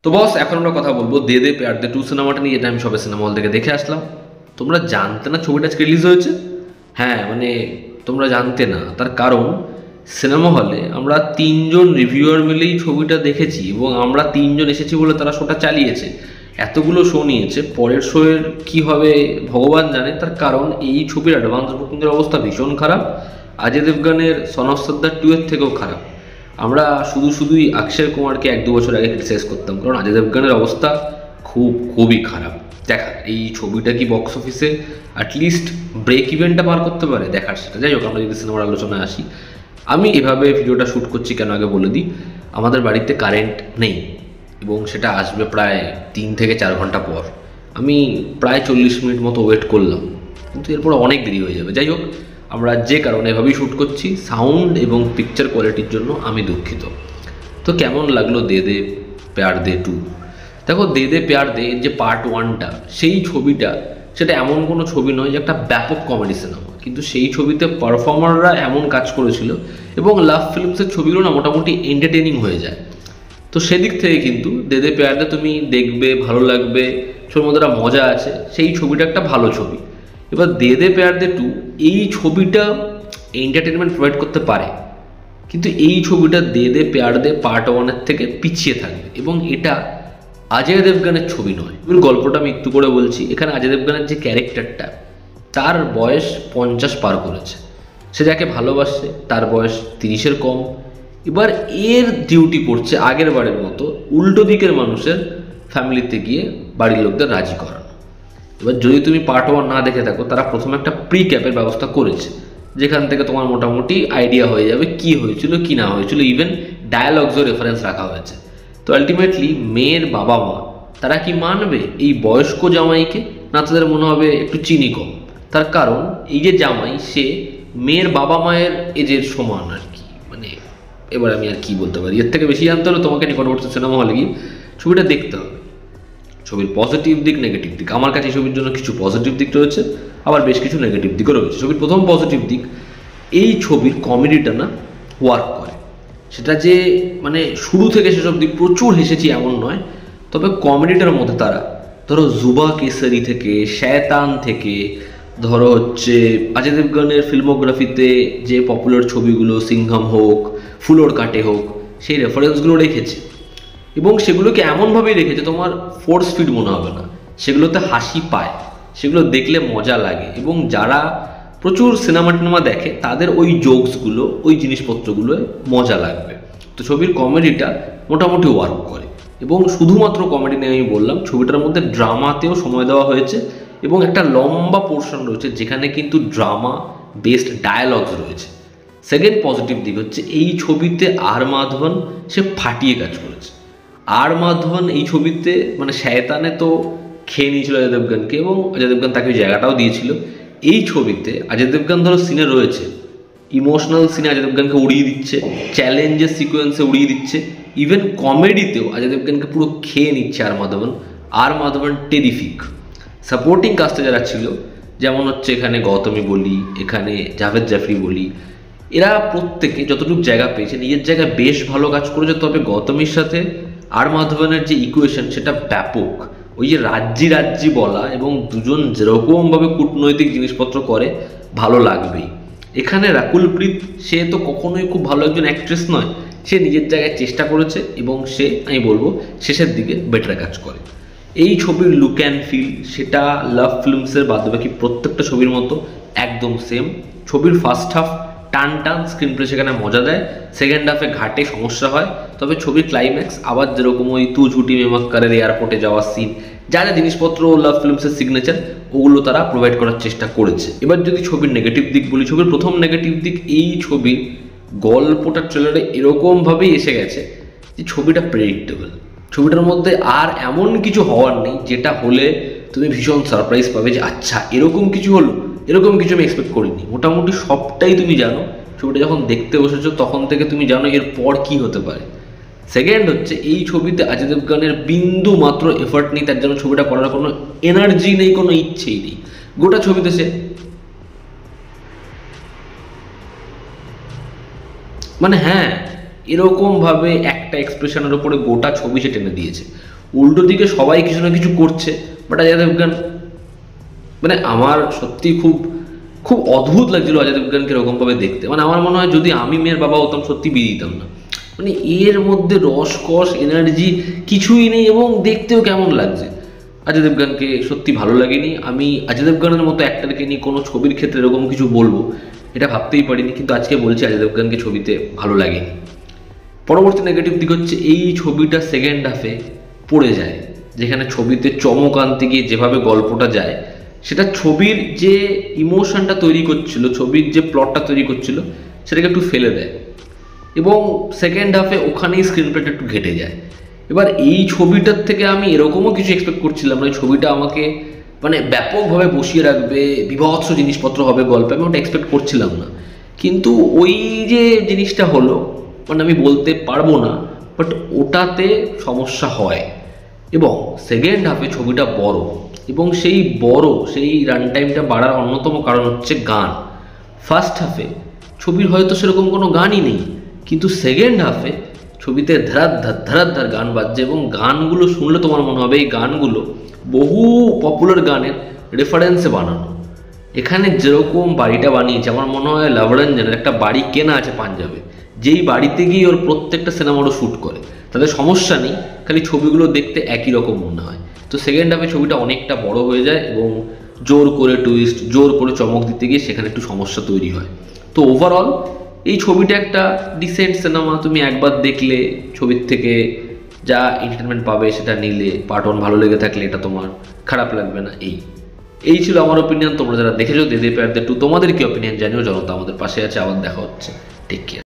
তো বস, এখন আমরা কথা বলবো দে দে প্যার দে 2 সিনেমাটা নিয়ে, যেটা আমি সবে সিনেমা হল থেকে দেখে আসলাম। তোমরা জানতে না ছবিটা আজকে রিলিজ হয়েছে? হ্যাঁ মানে তোমরা জানতে না, তার কারণ সিনেমা হলে আমরা তিনজন রিভিউয়ার মিলেই ছবিটা দেখেছি এবং আমরা তিনজন এসেছি বলে তারা শোটা চালিয়েছে। এতগুলো শো নিয়েছে, পরের শো এর কী হবে ভগবান জানে। তার কারণ এই ছবির অ্যাডভান্স বুকিংয়ের অবস্থা ভীষণ খারাপ, অজয় দেবগনের সন অফ সর্দার 2 এর থেকেও খারাপ। আমরা শুধুই অক্ষয় কুমারকে 1-2 বছর আগে ক্রিটিসাইজ করতাম, কারণ অজয় দেবগনের অবস্থা খুবই খারাপ। দেখা এই ছবিটা কি বক্স অফিসে অ্যাটলিস্ট ব্রেক ইভেন্টটা পার করতে পারে, দেখার সেটা। যাই হোক, আমরা যদি সিনেমার আলোচনায় আসি, আমি এভাবে ভিডিওটা শ্যুট করছি কেন আগে বলে দিই। আমাদের বাড়িতে কারেন্ট নেই এবং সেটা আসবে প্রায় 3 থেকে 4 ঘন্টা পর। আমি প্রায় 40 মিনিট মতো ওয়েট করলাম, কিন্তু এরপর অনেক দেরি হয়ে যাবে। যাই হোক, আমরা যে কারণে এভাবেই শ্যুট করছি, সাউন্ড এবং পিকচার কোয়ালিটির জন্য আমি দুঃখিত। তো কেমন লাগলো দে দে প্যার দে 2? দেখো, দে দে প্যার দে যে পার্ট 1টা, সেই ছবিটা সেটা এমন কোনো ছবি নয় যে একটা ব্যাপক কমেডি সিনেমা, কিন্তু সেই ছবিতে পারফর্মাররা এমন কাজ করেছিল এবং লাভ ফিল্মসের ছবিগুলো না মোটামুটি এন্টারটেনিং হয়ে যায়। তো সেদিক থেকে কিন্তু দে দে প্যার দে তুমি দেখবে, ভালো লাগবে, ছবির মধ্যে একটা মজা আছে, সেই ছবিটা একটা ভালো ছবি। এবার দে দে প্যার দে 2 এই ছবিটা এন্টারটেনমেন্ট প্রোভাইড করতে পারে, কিন্তু এই ছবিটা দে দে প্যার দে পার্ট 1-এর থেকে পিছিয়ে থাকবে এবং এটা অজয় দেবগনের ছবি নয়। গল্পটা আমি একটু করে বলছি। এখানে অজয় দেবগনের যে ক্যারেক্টারটা, তার বয়স 50 পার করেছে, সে যাকে ভালোবাসে তার বয়স 30-এর কম। এবার এর ডিউটি পড়ছে আগের বারের মতো উল্টো দিকের মানুষের ফ্যামিলিতে গিয়ে বাড়ির লোকদের রাজি করানো। এবার যদি তুমি পার্ট 1 না দেখে থাকো, তারা প্রথমে একটা প্রি ক্যাপের ব্যবস্থা করেছে, যেখান থেকে তোমার মোটামুটি আইডিয়া হয়ে যাবে কি হয়েছিল কি না হয়েছিল, ইভেন ডায়ালগসও রেফারেন্স রাখা হয়েছে। তো আলটিমেটলি মেয়ের বাবা মা তারা কি মানবে এই বয়স্ক জামাইকে? না তাদের মনে হবে একটু চিনি কম? তার কারণ এই যে জামাই, সে মেয়ের বাবা মায়ের এজের সমান আর কি। মানে এবার আমি আর কি বলতে পারি, এর থেকে বেশি জানতে হলে তোমাকে নিকটবর্তী সিনেমা হলে গিয়ে ছবিটা দেখতে হবে। ছবির পজিটিভ দিক, নেগেটিভ দিক, আমার কাছে ছবির জন্য কিছু পজিটিভ দিক রয়েছে, আবার বেশ কিছু নেগেটিভ দিকও রয়েছে। ছবির প্রথম পজিটিভ দিক, এই ছবির কমেডিটা না ওয়ার্ক করে। সেটা যে মানে শুরু থেকে শেষ অবধি প্রচুর হেসেছি এমন নয়, তবে কমেডিটার মধ্যে তারা ধরো যুবা কেসারি থেকে, শয়তান থেকে, ধরো হচ্ছে অজয় দেবগনের ফিল্মোগ্রাফিতে যে পপুলার ছবিগুলো, সিংহাম হোক, ফুলোর কাটে হোক, সেই রেফারেন্সগুলো রেখেছে এবং সেগুলোকে এমনভাবেই রেখেছে তোমার ফোর্স ফিড মনে হবে না, সেগুলোতে হাসি পায়, সেগুলো দেখলে মজা লাগে। এবং যারা প্রচুর সিনেমা টিনেমা দেখে তাদের ওই জোকসগুলো, ওই জিনিসপত্রগুলো মজা লাগবে। তো ছবির কমেডিটা মোটামুটি ওয়ার্ক করে এবং শুধুমাত্র কমেডি নিয়ে আমি বললাম, ছবিটার মধ্যে ড্রামাতেও সময় দেওয়া হয়েছে এবং একটা লম্বা পোর্শন রয়েছে যেখানে কিন্তু ড্রামা বেসড ডায়ালগস রয়েছে। সেকেন্ড পজিটিভ দিক হচ্ছে এই ছবিতে আর মাধবন সে ফাটিয়ে কাজ করেছে। আর মাধবন এই ছবিতে মানে শয়তানে তো খেয়ে নিয়েছিল অজয় দেবগনকে এবং অজয় দেবগন তাকে জায়গাটাও দিয়েছিল। এই ছবিতে অজয় দেবগন ধরো সিনে রয়েছে, ইমোশনাল সিনে অজয় দেবগনকে উড়িয়ে দিচ্ছে, চ্যালেঞ্জের সিকোয়েন্সে উড়িয়ে দিচ্ছে, ইভেন কমেডিতেও অজয় দেবগনকে পুরো খেয়ে নিচ্ছে আর মাধবন টেরিফিক। সাপোর্টিং কাস্টে যারা ছিল, যেমন হচ্ছে এখানে গৌতমী বলি, এখানে জাভেদ জাফরি বলি, এরা প্রত্যেকে যতটুকু জায়গা পেয়েছে নিজের জায়গায় বেশ ভালো কাজ করেছে। তবে গৌতমীর সাথে আর মাধবনের যে ইকুয়েশন সেটা ব্যাপক। ওই যে রাজ্যি বলা এবং দুজন যেরকমভাবে কূটনৈতিক জিনিসপত্র করে, ভালো লাগবেই। এখানে রাকুল প্রীত, সে তো কখনোই খুব ভালো একজন অ্যাক্ট্রেস নয়, সে নিজের জায়গায় চেষ্টা করেছে এবং সে আমি বলবো শেষের দিকে বেটার কাজ করে। এই ছবির লুক অ্যান্ড ফিল সেটা লাভ ফিল্মসের বাদবাকি প্রত্যেকটা ছবির মতো একদম সেম। ছবির ফার্স্ট হাফ টান স্ক্রিন প্লে সেখানে মজা দেয়, সেকেন্ড হাফে ঘাটে সমস্যা হয়। তবে ছবির ক্লাইম্যাক্স আবার যেরকম ওই তু ঝুটি মেমাক্কারের এয়ারপোর্টে যাওয়ার সিন, যা যা জিনিসপত্র লাভ ফিল্মসের সিগনেচার, ওগুলো তারা প্রোভাইড করার চেষ্টা করেছে। এবার যদি ছবির নেগেটিভ দিক বলি, ছবির প্রথম নেগেটিভ দিক, এই ছবির গল্পটা ট্রেলারে এরকমভাবেই এসে গেছে যে ছবিটা প্রেডিক্টেবল। ছবিটার মধ্যে আর এমন কিছু হওয়ার নেই যেটা হলে তুমি ভীষণ সারপ্রাইজ পাবে যে আচ্ছা এরকম কিছু হলো, এরকম কিছু আমি এক্সপেক্ট করিনি। মোটামুটি সবটাই তুমি জানো, ছবিটা যখন দেখতে বসেছো তখন থেকে তুমি জানো এর পর কী হতে পারে। সেকেন্ড হচ্ছে এই ছবিতে অজয় দেবগনের বিন্দু মাত্র এফর্ট নেই, তার জন্য ছবিটা করার কোনো এনার্জি নেই, কোনো ইচ্ছেই নেই। গোটা ছবিতে সে মানে হ্যাঁ এরকমভাবে একটা এক্সপ্রেশনের ওপরে গোটা ছবি সে টেনে দিয়েছে। উল্টো দিকে সবাই কিছু না কিছু করছে, বাট অজয় দেবগন, মানে আমার সত্যি খুব খুব অদ্ভুত লাগছিল অজয় দেবগনকে এরকমভাবে দেখতে। মানে আমার মনে হয় যদি আমি মেয়ের বাবা হতাম সত্যি বিয়ে দিতাম না। মানে এর মধ্যে রসকস এনার্জি কিছুই নেই, এবং দেখতেও কেমন লাগছে। অজয় দেবগনকে সত্যি ভালো লাগেনি। আমি অজয় দেবগনের মতো অ্যাক্টরকে নিয়ে কোনো ছবির ক্ষেত্রে এরকম কিছু বলবো এটা ভাবতেই পারিনি, কিন্তু আজকে বলছি অজয় দেবগনকে ছবিতে ভালো লাগেনি। পরবর্তী নেগেটিভ দিক হচ্ছে এই ছবিটা সেকেন্ড হাফে পড়ে যায়, যেখানে ছবিতে চমক আনতে গিয়ে যেভাবে গল্পটা যায়, সেটা ছবির যে ইমোশনটা তৈরি করছিল, ছবির যে প্লটটা তৈরি করছিল, সেটাকে একটু ফেলে দেয়, এবং সেকেন্ড হাফে ওখানেই স্ক্রিন প্লেটা একটু ঘেটে যায়। এবার এই ছবিটার থেকে আমি এরকমও কিছু এক্সপেক্ট করছিলাম না, এই ছবিটা আমাকে মানে ব্যাপকভাবে বসিয়ে রাখবে, বীভৎস জিনিসপত্র হবে গল্পে, আমি ওটা এক্সপেক্ট করছিলাম না। কিন্তু ওই যে জিনিসটা হলো, মানে আমি বলতে পারবো না, বাট ওটাতে সমস্যা হয়। এবং সেকেন্ড হাফে ছবিটা বড়, এবং সেই রান টাইমটা বাড়ার অন্যতম কারণ হচ্ছে গান। ফার্স্ট হাফে ছবির হয়তো সেরকম কোনো গানই নেই, কিন্তু সেকেন্ড হাফে ছবিতে ধারার গান বাজছে, এবং গানগুলো শুনলে তোমার মনে হবে এই গানগুলো বহু পপুলার গানের রেফারেন্সে বানানো। এখানে যেরকম বাড়িটা বানিয়েছে, আমার মনে হয় লাভরঞ্জনের একটা বাড়ি কেনা আছে পাঞ্জাবে, যেই বাড়িতে গিয়ে ওর প্রত্যেকটা সিনেমারও শ্যুট করে। তাদের সমস্যা নেই, খালি ছবিগুলো দেখতে একই রকম মনে হয়। তো সেকেন্ড হাফে ছবিটা অনেকটা বড় হয়ে যায়, এবং জোর করে টুইস্ট, জোর করে চমক দিতে গিয়ে সেখানে একটু সমস্যা তৈরি হয়। তো ওভারঅল এই ছবিটা একটা ডিসেন্ট সিনেমা, তুমি একবার দেখলে ছবির থেকে যা এন্টারটেনমেন্ট পাবে সেটা নিলে, পার্ট 1 ভালো লেগে থাকলে এটা তোমার খারাপ লাগবে না। এই ছিল আমার ওপিনিয়ন। তোমরা যারা দেখেছো দে দে প্যার দে 2, তোমাদের কি ওপিনিয়ন জানিও। জনতা আমাদের পাশে আছে, আবার দেখা হচ্ছে। Take care.